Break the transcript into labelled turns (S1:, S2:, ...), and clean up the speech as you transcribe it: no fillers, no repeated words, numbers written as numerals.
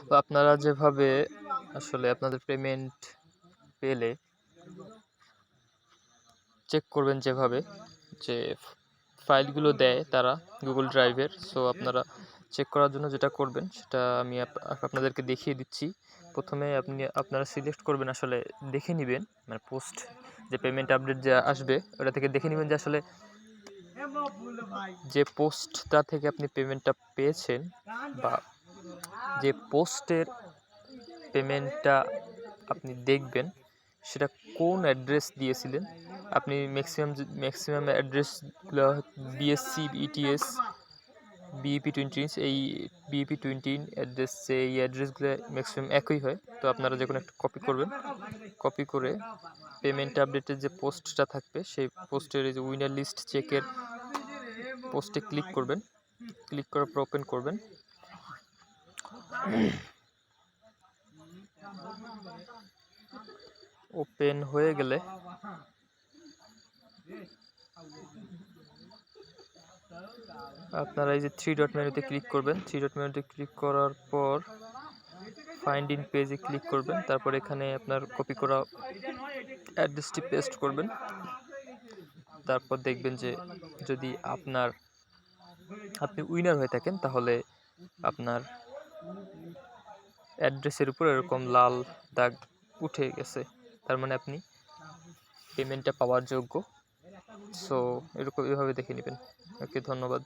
S1: তো আপনারা যেভাবে আসলে আপনাদের পেমেন্ট পেলে চেক করবেন, যেভাবে যে ফাইলগুলো দেয় তারা গুগল ড্রাইভের, সো আপনারা চেক করার জন্য যেটা করবেন সেটা আমি আপনাদেরকে দেখিয়ে দিচ্ছি। প্রথমে আপনারা সিলেক্ট করবেন, আসলে দেখে নেবেন, মানে পোস্ট যে পেমেন্ট আপডেট যে আসবে ওটা থেকে দেখে নেবেন যে আসলে যে পোস্টটা থেকে আপনি পেমেন্টটা পেয়েছেন বা যে পোস্টের পেমেন্টটা আপনি দেখবেন সেটা কোন অ্যাড্রেস দিয়েছিলেন। আপনি ম্যাক্সিমাম অ্যাড্রেসগুলো বিএসসি, ইটিএস, বিইপি20 এই বিইপি20 অ্যাড্রেস, এই অ্যাড্রেসগুলো ম্যাক্সিমাম একই হয়। তো আপনারা যে কোনো একটা কপি করবেন, কপি করে পেমেন্ট আপডেটের যে পোস্টটা থাকবে সেই পোস্টের এই যে উইনার লিস্ট চেকের পোস্টে ক্লিক করবেন। ক্লিক করার পর ওপেন করবেন। ওপেন হয়ে গেলে আপনারা এই যে 3 ডট মেনুতে ক্লিক করবেন। 3 ডট মেনুতে ক্লিক করার পর ফাইন্ড ইন পেজে ক্লিক করবেন। তারপর এখানে আপনার কপি করা অ্যাড্রেসটি পেস্ট করবেন। তারপর দেখবেন যে যদি আপনি উইনার হয়ে থাকেন তাহলে আপনার অ্যাড্রেসের উপর এরকম লাল দাগ উঠে গেছে, তার মানে আপনি পেমেন্টটা পাওয়ার যোগ্য। সো এরকম এভাবে দেখে নেবেন। ওকে, ধন্যবাদ।